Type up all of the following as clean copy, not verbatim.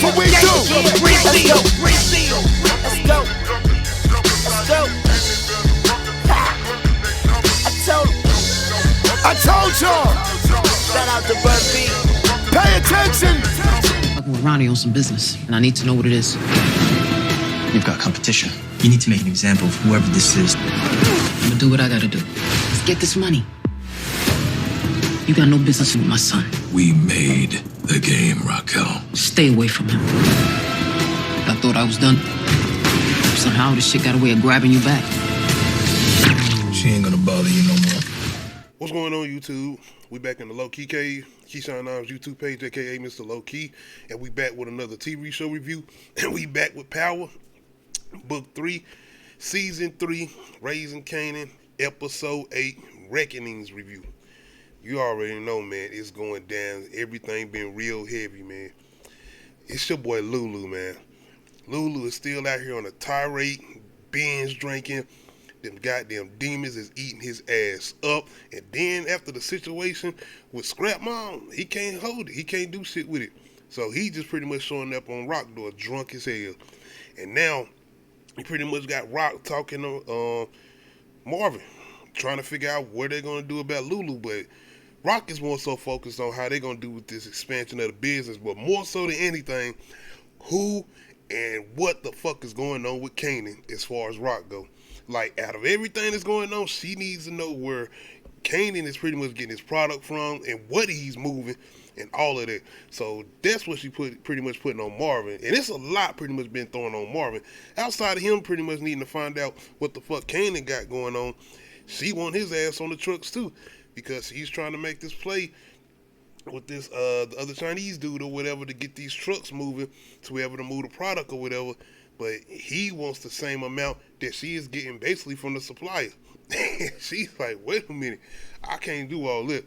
That's what we do. Reseal. Let's go. Let's go. I told y'all. Shout out to Bird B. Pay attention. Fucking with Ronnie on some business, and I need to know what it is. You've got competition. You need to make an example of whoever this is. I'm gonna do what I gotta do. Let's get this money. You got no business with my son. We made the game, Raquel. Stay away from him. I thought I was done. Somehow this shit got a way of grabbing you back. She ain't gonna bother you no more. What's going on, YouTube? We back in the Low Key Cave, Keyshawn Nimes YouTube page, aka Mr. Low Key, and we back with another TV show review. And we back with Power, Book 3, Season 3, Raising Kanan, Episode 8, Reckonings review. You already know, man, it's going down. Everything been real heavy, man. It's your boy Lulu, man. Lulu is still out here on a tirade, binge drinking. Them goddamn demons is eating his ass up. And then after the situation with Scrap Mom, he can't hold it. He can't do shit with it. So he just pretty much showing up on Rock Door drunk as hell. And now he pretty much got Rock talking to Marvin, trying to figure out what they're going to do about Lulu. But Rock is more so focused on how they're going to do with this expansion of the business. But more so than anything, who and what the fuck is going on with Kanan as far as Rock go. Like, out of everything that's going on, she needs to know where Kanan is pretty much getting his product from and what he's moving and all of that. So that's what she pretty much putting on Marvin. And it's a lot pretty much been thrown on Marvin. Outside of him pretty much needing to find out what the fuck Kanan got going on, she want his ass on the trucks too. Because he's trying to make this play with this the other Chinese dude or whatever to get these trucks moving to wherever to move the product or whatever. But he wants the same amount that she is getting basically from the supplier. She's like, wait a minute, I can't do all that.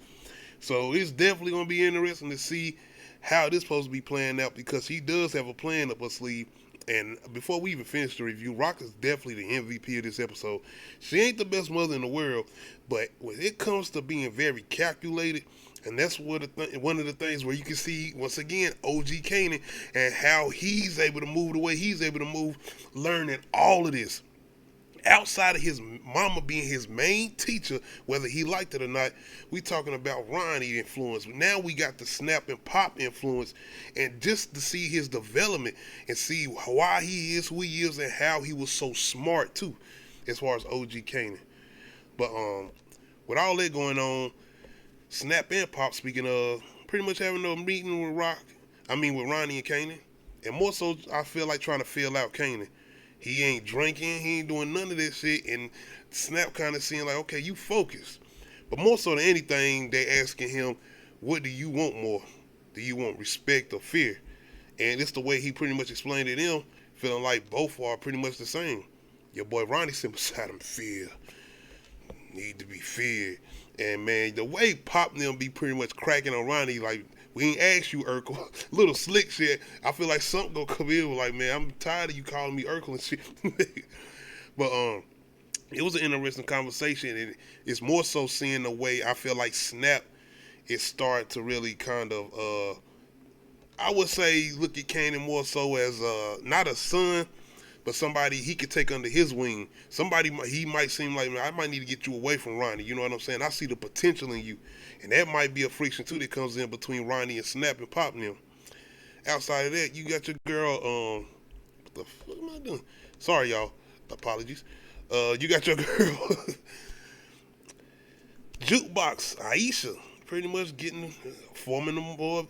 So it's definitely going to be interesting to see how this is supposed to be playing out, because he does have a plan up her sleeve. And before we even finish the review, Rock is definitely the MVP of this episode. She ain't the best mother in the world, but when it comes to being very calculated, and that's one of the things where you can see, once again, OG Kanan and how he's able to move the way he's able to move, learning all of this. Outside of his mama being his main teacher, whether he liked it or not, we talking about Ronnie influence. Now we got the Snap and Pop influence, and just to see his development and see why he is who he is and how he was so smart too, as far as OG Kanan. But with all that going on, Snap and Pop, speaking of, pretty much having a meeting with with Ronnie and Kanan, and more so, I feel like trying to feel out Kanan. He ain't drinking, he ain't doing none of this shit, and Snap kind of seeing like, okay, you focus. But more so than anything, they asking him, what do you want more? Do you want respect or fear? And it's the way he pretty much explained it to them, feeling like both are pretty much the same. Your boy Ronnie said beside him, fear. Need to be feared. And man, the way Pop and them be pretty much cracking on Ronnie, like, we ain't asked you, Urkel. Little slick shit. I feel like something gonna come in with like, man, I'm tired of you calling me Urkel and shit. But it was an interesting conversation, and it's more so seeing the way I feel like Snap is starting to really kind of I would say look at Kanan more so as not a son, but somebody he could take under his wing. Somebody he might seem like, man, I might need to get you away from Ronnie. You know what I'm saying? I see the potential in you. And that might be a friction too that comes in between Ronnie and Snap and Pop and them. Outside of that, you got your girl, what the fuck am I doing? Sorry, y'all. Apologies. You got your girl, Jukebox, Aisha, pretty much forming them more,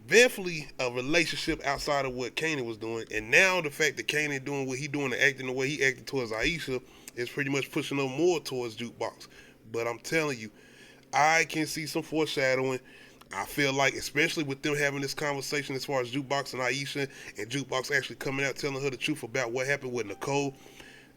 definitely a relationship outside of what Kanan was doing. And now the fact that Kanan doing what he doing and acting the way he acted towards Aisha is pretty much pushing them more towards Jukebox. But I'm telling you, I can see some foreshadowing. I feel like, especially with them having this conversation as far as Jukebox and Aisha, and Jukebox actually coming out telling her the truth about what happened with Nicole,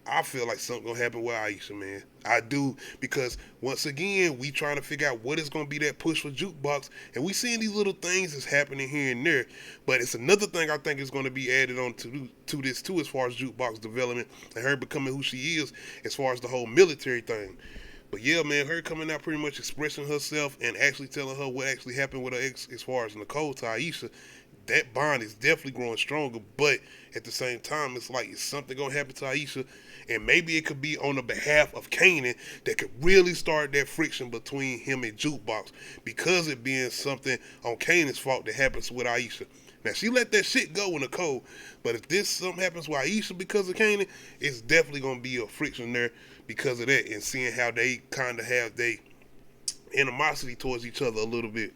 I feel like something gonna happen with Aisha, man. I do, because once again, we trying to figure out what is gonna be that push for Jukebox, and we seeing these little things that's happening here and there. But it's another thing I think is gonna be added on to this too, as far as Jukebox development and her becoming who she is, as far as the whole military thing. But yeah, man, her coming out pretty much expressing herself and actually telling her what actually happened with her ex as far as Nicole to Aisha, that bond is definitely growing stronger. But at the same time, it's like, is something gonna happen to Aisha? And maybe it could be on the behalf of Kanan that could really start that friction between him and Jukebox, because it being something on Kanan's fault that happens with Aisha. Now, she let that shit go in the cold, but if this something happens with Aisha because of Kanan, it's definitely going to be a friction there because of that, and seeing how they kind of have their animosity towards each other a little bit.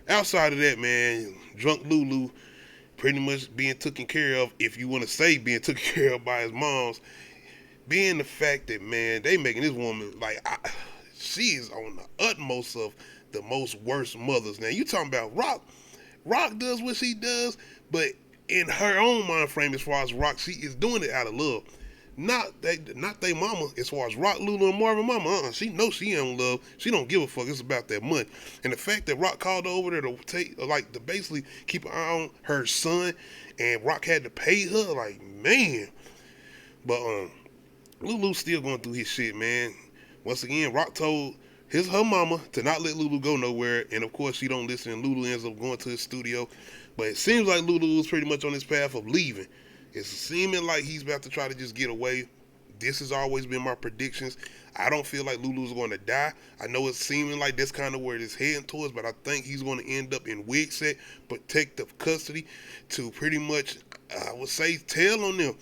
Outside of that, man, Drunk Lulu pretty much being taken care of, if you want to say being taken care of by his moms, being the fact that, man, they making this woman, like, she is on the utmost of the most worst mothers. Now, you talking about Rock does what she does, but in her own mind frame, as far as Rock, she is doing it out of love. Not they mama, as far as Rock, Lulu, and Marvin mama. She knows she ain't love. She don't give a fuck. It's about that money. And the fact that Rock called her over there to to basically keep an eye on her son, and Rock had to pay her, like, man. But Lulu's still going through his shit, man. Once again, Rock told her mama to not let Lulu go nowhere, and of course she don't listen, and Lulu ends up going to his studio. But it seems like Lulu is pretty much on his path of leaving. It's seeming like he's about to try to just get away. This has always been my predictions. I don't feel like Lulu's going to die. I know it's seeming like that's kind of where it is heading towards, but I think he's going to end up in Wigset protective custody to pretty much, I would say, tell on them.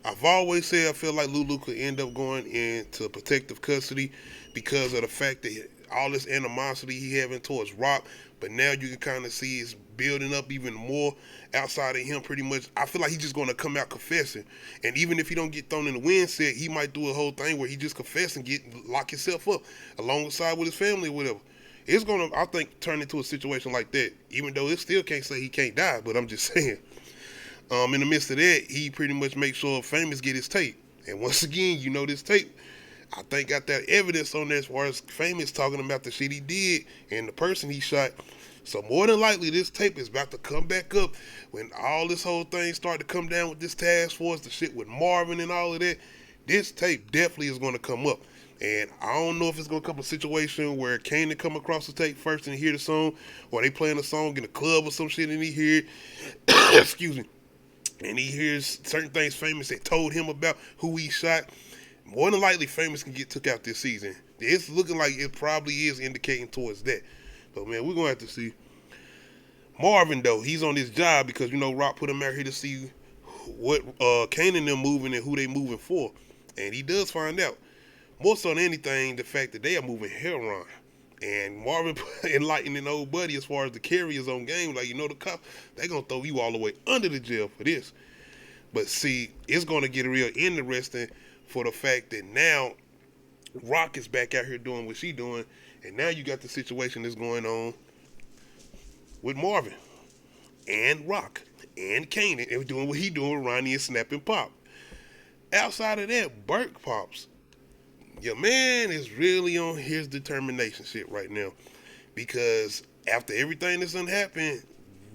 I've always said I feel like Lulu could end up going into protective custody because of the fact that all this animosity he having towards Rock, but now you can kind of see it's building up even more outside of him pretty much. I feel like he's just going to come out confessing, and even if he don't get thrown in the wind set, he might do a whole thing where he just confess and lock himself up alongside with his family or whatever. It's going to, I think, turn into a situation like that, even though it still can't say he can't die, but I'm just saying. In the midst of that, he pretty much makes sure Famous get his tape. And once again, you know, this tape, I think, got that evidence on there as far as Famous talking about the shit he did and the person he shot. So more than likely, this tape is about to come back up when all this whole thing start to come down with this task force, the shit with Marvin and all of that. This tape definitely is going to come up. And I don't know if it's going to come a situation where Kanan come across the tape first and hear the song, or they playing a song in a club or some shit and he hear it. Excuse me. And he hears certain things Famous had told him about who he shot. More than likely, Famous can get took out this season. It's looking like it probably is indicating towards that. But, man, we're going to have to see. Marvin, though, he's on this job because, you know, Rock put him out here to see what Kanan them moving and who they moving for. And he does find out. More so than anything, the fact that they are moving heroin. And Marvin enlightening old buddy as far as the carriers on game, like, you know, the cops, they gonna throw you all the way under the jail for this. But see, it's gonna get real interesting for the fact that now Rock is back out here doing what she doing, and now you got the situation that's going on with Marvin and Rock and Kanan and doing what he doing with Ronnie and Snap and Pop. Outside of that, Burke Pops. Your man is really on his determination shit right now, because after everything that's done happened,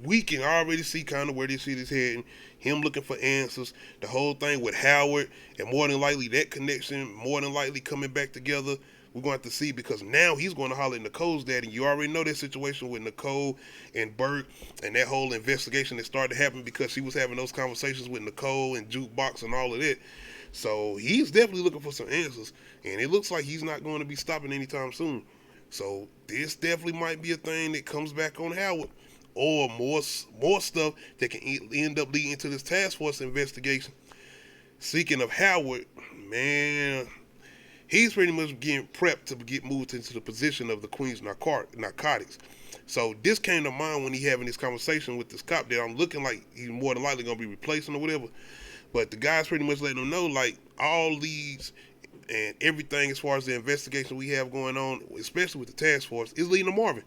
we can already see kind of where this shit is heading. Him looking for answers, the whole thing with Howard, and more than likely that connection, more than likely coming back together. We're going to have to see, because now he's going to holler at Nicole's dad, and you already know that situation with Nicole and Burke and that whole investigation that started to happen because she was having those conversations with Nicole and Jukebox and all of that. So he's definitely looking for some answers, and it looks like he's not going to be stopping anytime soon. So this definitely might be a thing that comes back on Howard, or more stuff that can end up leading to this task force investigation. Speaking of Howard, man, he's pretty much getting prepped to get moved into the position of the Queen's narcotics. So this came to mind when he having this conversation with this cop that I'm looking like he's more than likely going to be replacing or whatever. But the guy's pretty much letting them know, like, all leads and everything as far as the investigation we have going on, especially with the task force, is leading to Marvin.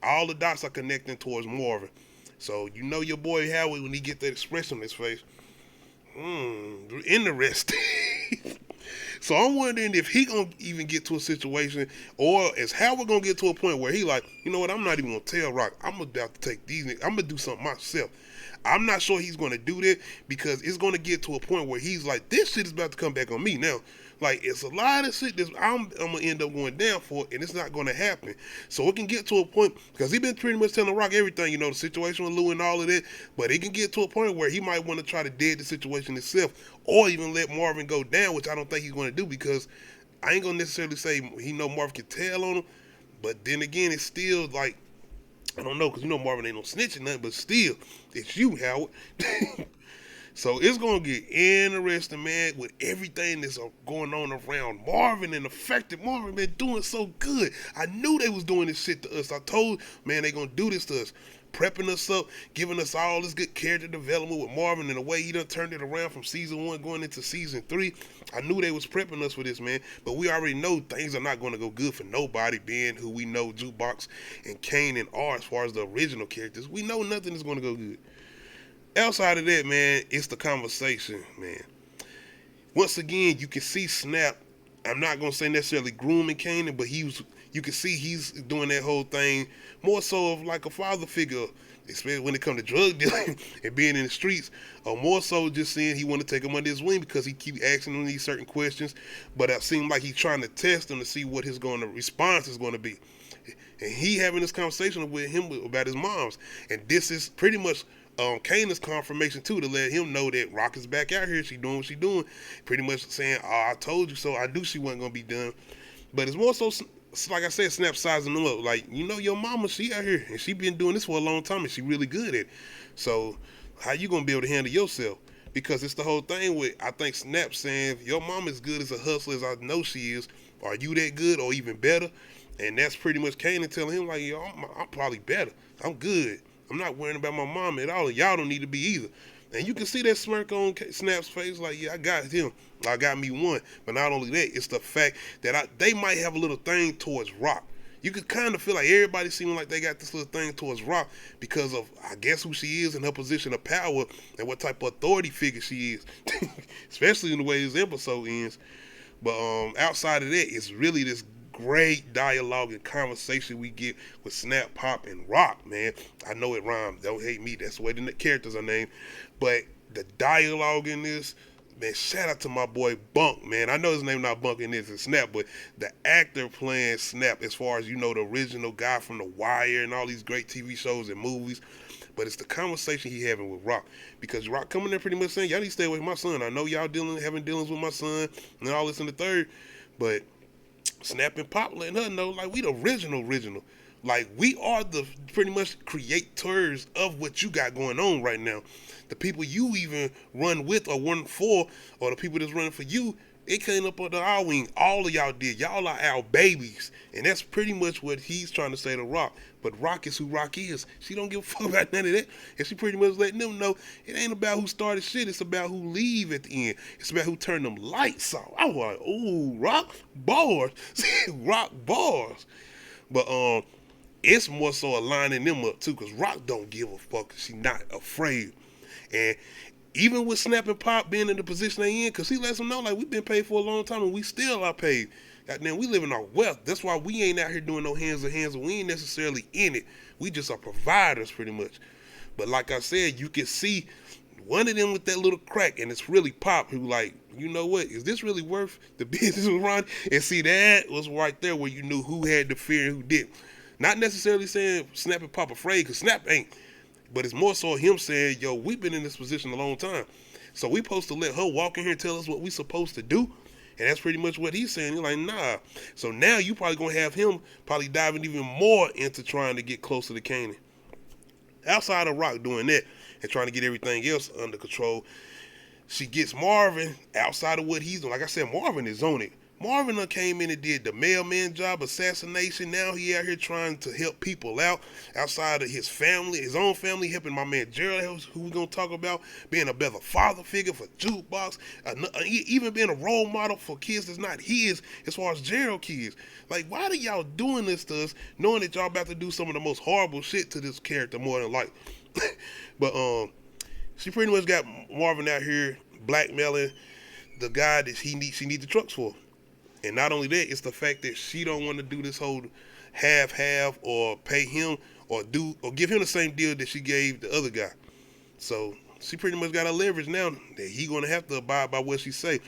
All the dots are connecting towards Marvin. So you know your boy Howard, when he get that expression on his face, interesting. So I'm wondering if he gonna even get to a situation, or is Howard gonna get to a point where he like, you know what, I'm not even gonna tell Rock. I'm about to take these niggas. I'm gonna do something myself. I'm not sure he's gonna do that, because it's gonna get to a point where he's like, this shit is about to come back on me now. Like, it's a lot of shit that I'm gonna end up going down for, and it's not gonna happen. So it can get to a point, because he been pretty much telling Rock everything, you know, the situation with Lou and all of that, but it can get to a point where he might want to try to dead the situation himself, or even let Marvin go down, which I don't think he's gonna do, because I ain't gonna necessarily say he know Marvin can tell on him, but then again, it's still like, I don't know, because you know Marvin ain't no snitching nothing, but still, it's you, Howard. So it's going to get interesting, man, with everything that's going on around Marvin and the fact that Marvin been doing so good. I knew they was doing this shit to us. I told, man, they going to do this to us. Prepping us up, giving us all this good character development with Marvin and the way he done turned it around from season 1 going into season 3. I knew they was prepping us for this, man. But we already know things are not going to go good for nobody, being who we know Jukebox and Kanan are as far as the original characters. We know nothing is going to go good. Outside of that, man, it's the conversation, man. Once again, you can see Snap. I'm not gonna say necessarily grooming Kanan, but you can see he's doing that whole thing more so of like a father figure, especially when it comes to drug dealing and being in the streets, or more so just saying he want to take him under his wing because he keep asking him these certain questions. But it seems like he's trying to test him to see what his response is going to be. And he having this conversation with him about his moms, and this is pretty much Kanan's confirmation too, to let him know that Rock is back out here. She doing what she doing. Pretty much saying, "Oh, I told you so. I knew she wasn't gonna be done." But it's more so, like I said, Snap sizing them up. Like, you know, your mama, she out here and she been doing this for a long time and she really good at it. So how you gonna be able to handle yourself? Because it's the whole thing with, I think Snap saying, your mama is good as a hustler as I know she is. Are you that good or even better? And that's pretty much Kanan telling him, like, yo, I'm probably better. I'm good. I'm not worrying about my mom at all. Y'all don't need to be either. And you can see that smirk on Snap's face, like, yeah, I got him. I got me one. But not only that, it's the fact that they might have a little thing towards Rock. You could kind of feel like everybody seeming like they got this little thing towards Rock because of, I guess, who she is and her position of power and what type of authority figure she is, especially in the way this episode ends. But outside of that, it's really this great dialogue and conversation we get with Snap, Pop, and Rock, man. I know it rhymes. Don't hate me. That's the way the characters are named. But the dialogue in this, man, shout out to my boy Bunk, man. I know his name not Bunk in this, it's Snap, but the actor playing Snap, as far as, you know, the original guy from The Wire and all these great TV shows and movies. But it's the conversation he having with Rock. Because Rock coming there pretty much saying, y'all need to stay away from my son. I know y'all having dealings with my son and all this and the third. But Snap and Pop letting her know, like, we the original. Like, we are the pretty much creators of what you got going on right now. The people you even run with or run for, or the people that's running for you, it came up under our wing. All of y'all did. Y'all are our babies. And that's pretty much what he's trying to say to Rock. But Rock is who Rock is. She don't give a fuck about none of that. And she pretty much letting them know it ain't about who started shit. It's about who leave at the end. It's about who turned them lights off. I was like, ooh, Rock bars. Rock bars. But it's more so aligning them up too, because Rock don't give a fuck. She not afraid. And even with Snap and Pop being in the position they in, because he lets them know, like, we've been paid for a long time and we still are paid. Goddamn, we live in our wealth. That's why we ain't out here doing no hands. We ain't necessarily in it. We just are providers pretty much. But like I said, you can see one of them with that little crack, and it's really Pop, who like, you know what, is this really worth the business we're running? And see, that was right there where you knew who had the fear and who didn't. Not necessarily saying Snap and Pop afraid, because Snap ain't. But it's more so him saying, yo, we've been in this position a long time. So we supposed to let her walk in here and tell us what we supposed to do? And that's pretty much what he's saying. He's like, nah. So now you probably going to have him probably diving even more into trying to get closer to Kanan. Outside of Rock doing that and trying to get everything else under control, she gets Marvin outside of what he's doing. Like I said, Marvin is on it. Marvin came in and did the mailman job, assassination. Now he out here trying to help people out outside of his family, his own family, helping my man Gerald, who we're going to talk about, being a better father figure for Jukebox, even being a role model for kids that's not his, as far as Gerald kids. Like, why are y'all doing this to us, knowing that y'all about to do some of the most horrible shit to this character more than like? But she pretty much got Marvin out here blackmailing the guy that she need the trucks for. And not only that, it's the fact that she don't want to do this whole half or pay him or give him the same deal that she gave the other guy. So she pretty much got her leverage now that he gonna have to abide by what she say.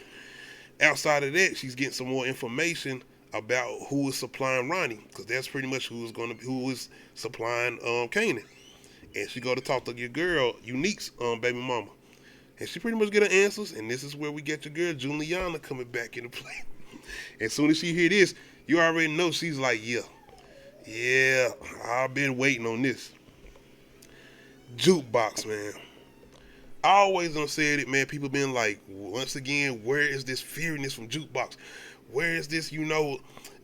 Outside of that, she's getting some more information about who is supplying Ronnie, because that's pretty much who is supplying Kanan. And she go to talk to your girl, Unique's baby mama. And she pretty much get her answers, and this is where we get your girl, Juliana, coming back into play. As soon as she hear this, you already know she's like, yeah, I've been waiting on this. Jukebox, man. I always done said it, man. People been like, once again, where is this feariness from Jukebox? Where is this,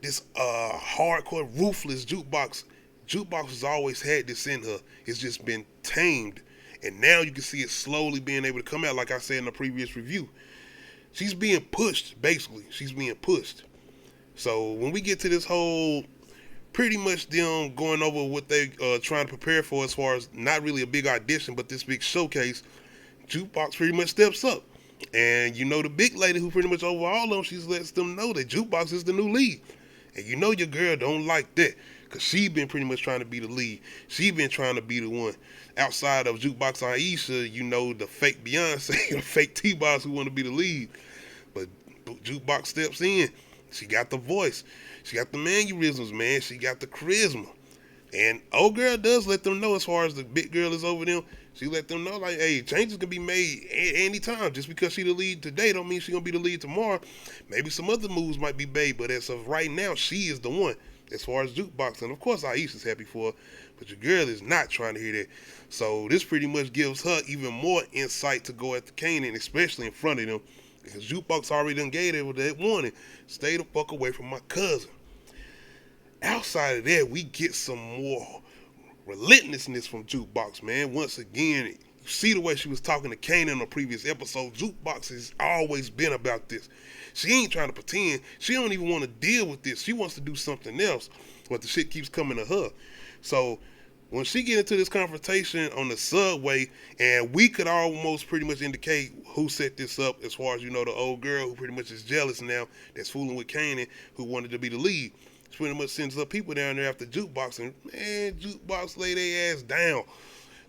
this hardcore, ruthless Jukebox? Jukebox has always had this in her. It's just been tamed. And now you can see it slowly being able to come out, like I said in the previous review. She's being pushed, basically. She's being pushed. So when we get to this whole, pretty much them going over what they trying to prepare for as far as not really a big audition, but this big showcase, Jukebox pretty much steps up. And the big lady who pretty much over all of them, she lets them know that Jukebox is the new lead. And your girl don't like that, because she been pretty much trying to be the lead. She been trying to be the one. Outside of Jukebox Aisha, the fake Beyonce, the fake T-Boss who want to be the lead. But Jukebox steps in. She got the voice. She got the mannerisms, man. She got the charisma. And old girl does let them know, as far as the big girl is over them, she let them know, like, hey, changes can be made anytime. Just because she the lead today don't mean she going to be the lead tomorrow. Maybe some other moves might be made, but as of right now, she is the one as far as Jukebox. And of course, Aisha's happy for her, but your girl is not trying to hear that. So this pretty much gives her even more insight to go at the Kanan, especially in front of them, because Jukebox already done gave her that warning. Stay the fuck away from my cousin. Outside of that, we get some more relentlessness from Jukebox, man. Once again, you see the way she was talking to Kanan on a previous episode. Jukebox has always been about this. She ain't trying to pretend. She don't even want to deal with this. She wants to do something else, but the shit keeps coming to her. So when she get into this confrontation on the subway, and we could almost pretty much indicate who set this up, as far as the old girl who pretty much is jealous now, that's fooling with Kanan, who wanted to be the lead. She pretty much sends up people down there after Jukebox, and man, Jukebox lay their ass down.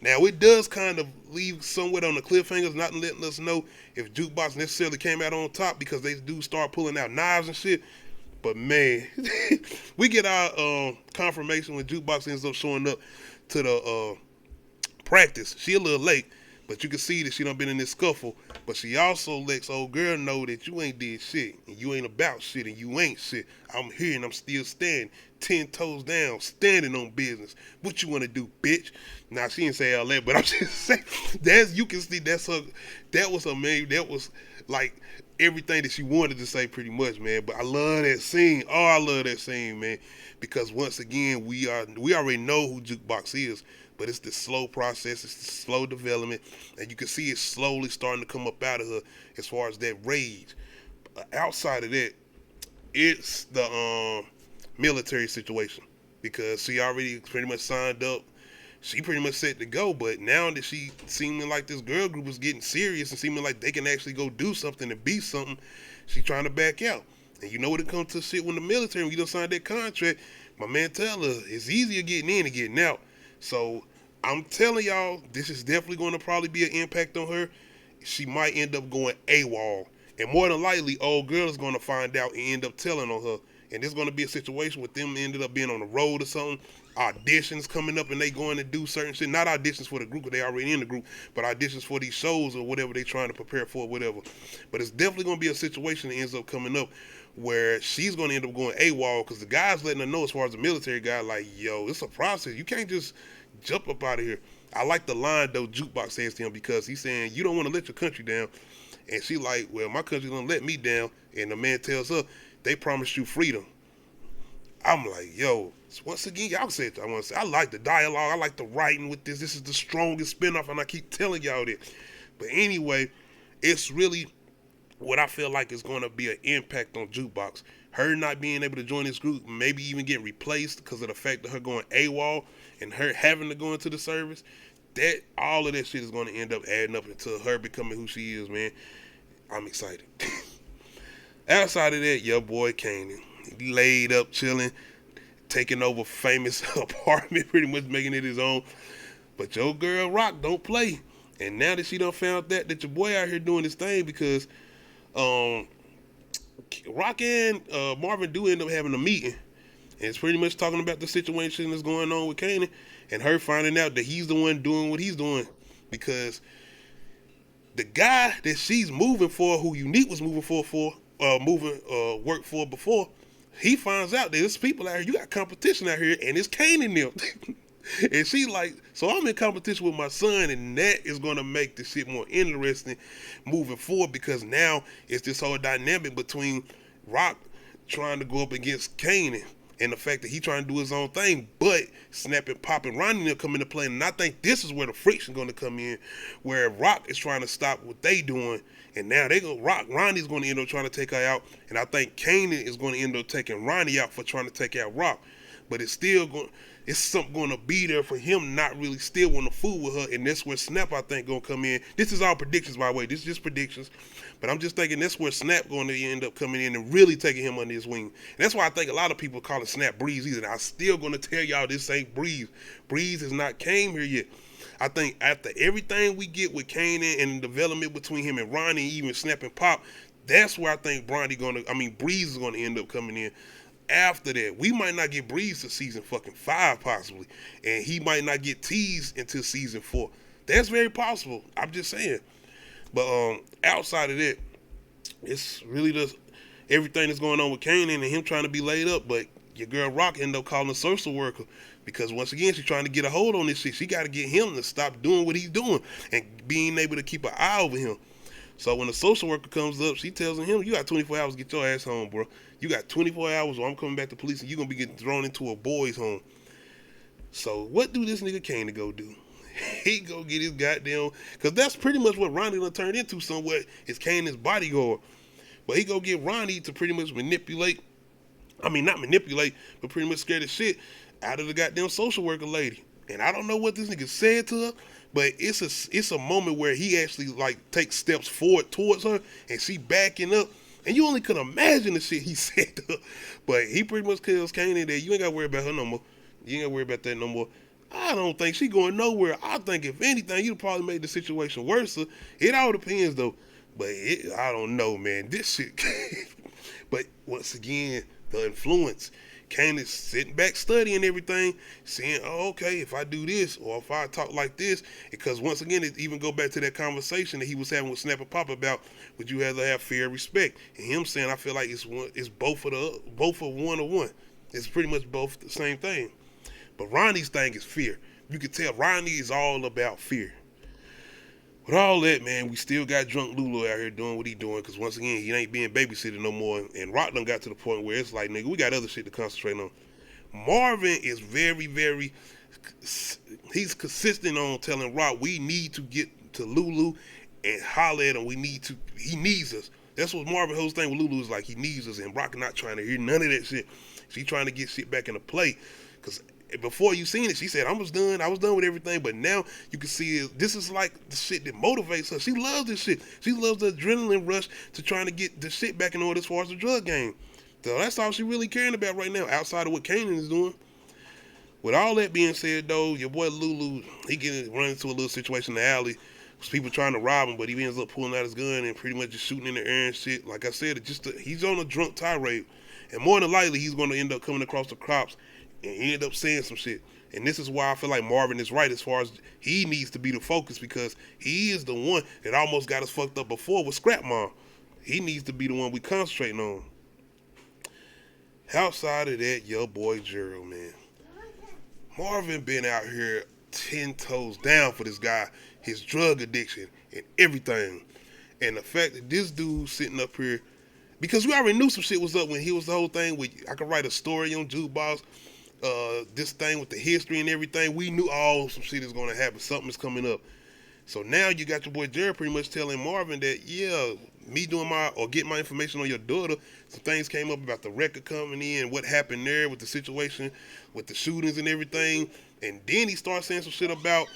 Now, it does kind of leave somewhat on the cliffhangers, not letting us know if Jukebox necessarily came out on top, because they do start pulling out knives and shit. But man, we get our confirmation when Jukebox ends up showing up to the practice. She a little late, but you can see that she done been in this scuffle. But she also lets old girl know that you ain't did shit, and you ain't about shit, and you ain't shit. I'm here and I'm still standing, 10 toes down, standing on business. What you want to do, bitch? Now, she didn't say all that, but I'm just saying, you can see that's her. That was her main. That was like everything that she wanted to say, pretty much, man. But I love that scene. Oh, I love that scene, man, because once again, we already know who Jukebox is. But it's the slow process, it's the slow development, and you can see it slowly starting to come up out of her as far as that rage. Outside of that, it's the military situation, because she already pretty much signed up. She pretty much set to go, but now that she seeming like this girl group is getting serious and seeming like they can actually go do something and be something, she trying to back out. And when it comes to shit when the military, when you don't sign that contract, my man tell her it's easier getting in and getting out. So I'm telling y'all, this is definitely going to probably be an impact on her. She might end up going AWOL. And more than likely, old girl is going to find out and end up telling on her. And there's going to be a situation with them ended up being on the road or something. Auditions coming up and they going to do certain shit. Not auditions for the group, because they already in the group, but auditions for these shows or whatever they trying to prepare for, whatever. But it's definitely going to be a situation that ends up coming up where she's going to end up going AWOL, because the guy's letting her know, as far as the military guy, like, yo, it's a process. You can't just jump up out of here. I like the line, though, Jukebox says to him, because he's saying, you don't want to let your country down. And she like, well, my country don't let me down. And the man tells her, they promised you freedom. I'm like, yo, once again, y'all said I want to say, I like the dialogue, I like the writing with this. This is the strongest spinoff, and I keep telling y'all this. But anyway, it's really what I feel like is going to be an impact on Jukebox. Her not being able to join this group, maybe even get replaced because of the fact of her going AWOL and her having to go into the service. That all of that shit is going to end up adding up into her becoming who she is, man. I'm excited. Outside of that, your boy Kanan, he laid up chilling, taking over famous apartment, pretty much making it his own. But your girl Rock don't play. And now that she done found that your boy out here doing this thing, because Rock and Marvin do end up having a meeting. And it's pretty much talking about the situation that's going on with Kanan and her finding out that he's the one doing what he's doing. Because the guy that she's moving for, who Unique was moving work for before, he finds out that there's people out here, you got competition out here, and it's Kanan them. And she like, so I'm in competition with my son, and that is going to make the shit more interesting moving forward, because now it's this whole dynamic between Rock trying to go up against Kanan, and the fact that he trying to do his own thing, but Snap and Pop and Ronnie will come into play. And I think this is where the friction going to come in, where Rock is trying to stop what they doing, and now Ronnie's going to end up trying to take her out, and I think Kanan is going to end up taking Ronnie out for trying to take out Rock. But it's still it's something going to be there for him not really still want to fool with her, and that's where Snap, I think, going to come in. This is all predictions, by the way. This is just predictions. But I'm just thinking that's where Snap going to end up coming in and really taking him under his wing. And that's why I think a lot of people call it Snap Breeze either. And I'm still going to tell y'all this ain't Breeze. Breeze has not came here yet. I think after everything we get with Kanan and the development between him and Ronnie, even Snap and Pop, that's where I think Breeze is going to end up coming in. After that, we might not get Breeze to season fucking 5 possibly, and he might not get teased until season 4. That's very possible. I'm just saying. But outside of that, it's really just everything that's going on with Kanan and him trying to be laid up. But your girl Rock ended up calling a social worker because once again she's trying to get a hold on this shit. She got to get him to stop doing what he's doing and being able to keep an eye over him. So when the social worker comes up, she tells him, you got 24 hours to get your ass home, bro. You got 24 hours or I'm coming back to police and you're going to be getting thrown into a boy's home. So what do this nigga Kanan go do? He go get his goddamn, because that's pretty much what Ronnie done turned into somewhat, is Kanan's bodyguard. But he go get Ronnie to pretty much not manipulate, but pretty much scare the shit out of the goddamn social worker lady. And I don't know what this nigga said to her, but it's a moment where he actually like takes steps forward towards her and she backing up. And you only could imagine the shit he said to her. But he pretty much tells Kanan that you ain't got to worry about her no more. You ain't got to worry about that no more. I don't think she going nowhere. I think if anything, you'd probably make the situation worse. It all depends though. But I don't know, man. This shit. But once again, the influence. Kanan's sitting back studying everything, saying, oh, okay, if I do this or if I talk like this, because once again, it even go back to that conversation that he was having with Snap and Pop about would you rather have fear or respect? And him saying, I feel like it's both of one or one. It's pretty much both the same thing. But Ronnie's thing is fear. You can tell Ronnie is all about fear. With all that, man, we still got drunk Lulu out here doing what he doing, because once again, he ain't being babysitted no more. And Rock done got to the point where it's like, nigga, we got other shit to concentrate on. Marvin is very, very, he's consistent on telling Rock, we need to get to Lulu and holler at him. He needs us. That's what Marvin whole thing with Lulu is like. He needs us, and Rock not trying to hear none of that shit. She trying to get shit back into play, because before you seen it, she said, I was done with everything, but now you can see this is like the shit that motivates her. She loves this shit. She loves the adrenaline rush to trying to get the shit back in order as far as the drug game. So that's all she really caring about right now, outside of what Kanan is doing. With all that being said, though, your boy Lulu, he run into a little situation in the alley. People trying to rob him, but he ends up pulling out his gun and pretty much just shooting in the air and shit. Like I said, he's on a drunk tirade. And more than likely, he's going to end up coming across the cops and he ended up saying some shit. And this is why I feel like Marvin is right as far as he needs to be the focus, because he is the one that almost got us fucked up before with Scrap Mom. He needs to be the one we concentrating on. Outside of that, your boy Gerald, man. Marvin been out here 10 toes down for this guy, his drug addiction and everything. And the fact that this dude sitting up here, because we already knew some shit was up when he was the whole thing with, I could write a story on Jukebox, this thing with the history and everything. We knew some shit is going to happen. Something is coming up. So now you got your boy Jared pretty much telling Marvin that, yeah, me doing getting my information on your daughter, some things came up about the record coming in, what happened there with the situation, with the shootings and everything. And then he starts saying some shit about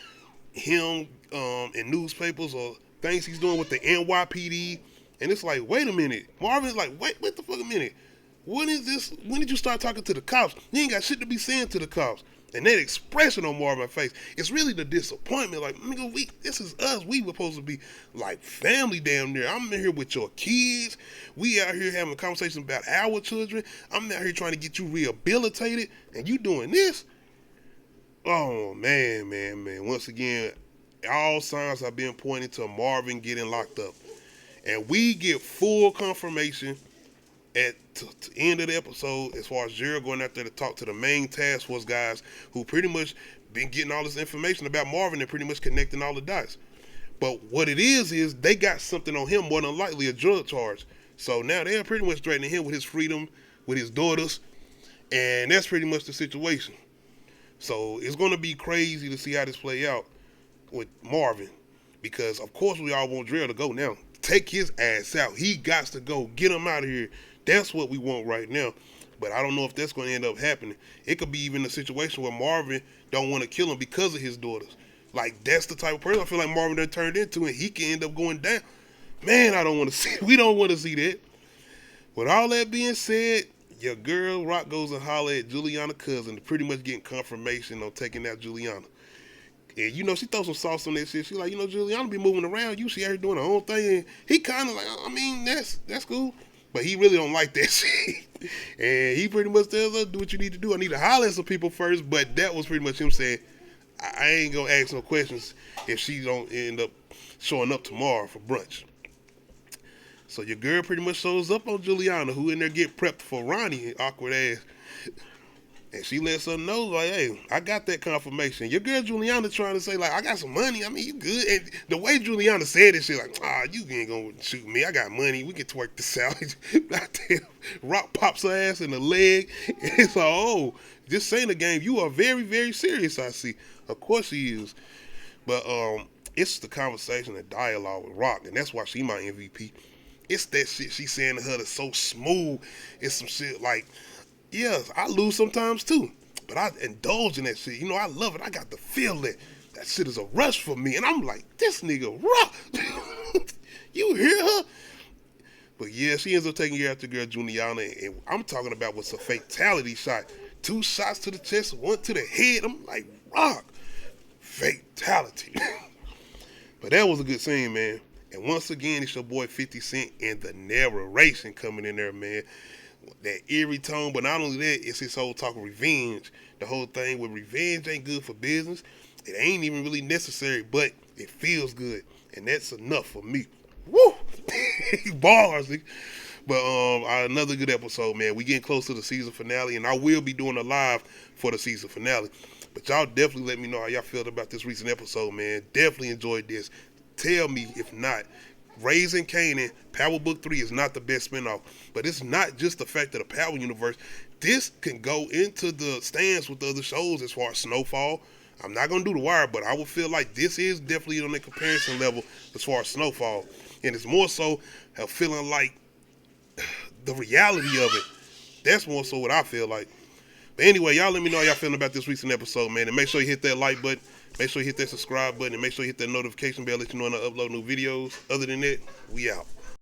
him in newspapers or things he's doing with the NYPD. And it's like, wait a minute. Marvin's like, wait the fuck a minute. When is this? When did you start talking to the cops? You ain't got shit to be saying to the cops. And that expression on Marvin's face, it's really the disappointment. Like, nigga, this is us. We were supposed to be like family damn near. I'm in here with your kids. We out here having a conversation about our children. I'm out here trying to get you rehabilitated, and you doing this? Oh, man. Once again, all signs have been pointing to Marvin getting locked up. And we get full confirmation at the end of the episode as far as Gerald going out there to talk to the main task force guys who pretty much been getting all this information about Marvin and pretty much connecting all the dots. But what it is they got something on him, more than likely a drug charge. So now they're pretty much threatening him with his freedom, with his daughters, and that's pretty much the situation. So it's going to be crazy to see how this play out with Marvin, because of course we all want Gerald to go now. Take his ass out. He got to go. Get him out of here. That's what we want right now. But I don't know if that's going to end up happening. It could be even a situation where Marvin don't want to kill him because of his daughters. Like, that's the type of person I feel like Marvin done turned into, and he can end up going down. Man, I don't want to see. We don't want to see that. With all that being said, your girl Rock goes and holler at Juliana's cousin to pretty much getting confirmation on taking out Juliana. And, you know, she throws some sauce on that shit. She like, you know, Juliana be moving around. You see her doing her own thing. And he kind of like, I mean, that's cool. But he really don't like that shit. And he pretty much tells her, do what you need to do. I need to holler at some people first. But that was pretty much him saying, I ain't going to ask no questions if she don't end up showing up tomorrow for brunch. So your girl pretty much shows up on Juliana, who in there get prepped for Ronnie, awkward ass. And she lets her know, like, hey, I got that confirmation. Your girl Juliana trying to say, like, I got some money. I mean, you good. And the way Juliana said this shit, like, you ain't gonna shoot me. I got money. We can twerk this out. Goddamn, Rock pops her ass in the leg. And it's like, oh, just saying the game. You are very, very serious, I see. Of course she is. But it's the conversation and dialogue with Rock, and that's why she my MVP. It's that shit she's saying to her that's so smooth. It's some shit like, yes, I lose sometimes too, but I indulge in that shit. You know, I love it. I got to feel it. That shit is a rush for me. And I'm like, this nigga Rock. You hear her? But yeah, she ends up taking care of the girl Juliana, and I'm talking about what's a fatality shot. 2 shots to the chest, 1 to the head. I'm like, Rock. Fatality. But that was a good scene, man. And once again, it's your boy 50 Cent and the narration coming in there, man. That eerie tone, but not only that, it's his whole talk of revenge. The whole thing with revenge ain't good for business. It ain't even really necessary, but it feels good. And that's enough for me. Woo! Bars. But another good episode, man. We getting close to the season finale, and I will be doing a live for the season finale. But y'all definitely let me know how y'all felt about this recent episode, man. Definitely enjoyed this. Tell me if not. Raising Kanan, Power Book 3 is not the best spinoff. But it's not just the fact of the Power Universe. This can go into the stands with the other shows as far as Snowfall. I'm not going to do The Wire, but I would feel like this is definitely on the comparison level as far as Snowfall. And it's more so a feeling like the reality of it. That's more so what I feel like. But anyway, y'all let me know how y'all feeling about this recent episode, man. And make sure you hit that like button. Make sure you hit that subscribe button. And make sure you hit that notification bell, let you know when I upload new videos. Other than that, we out.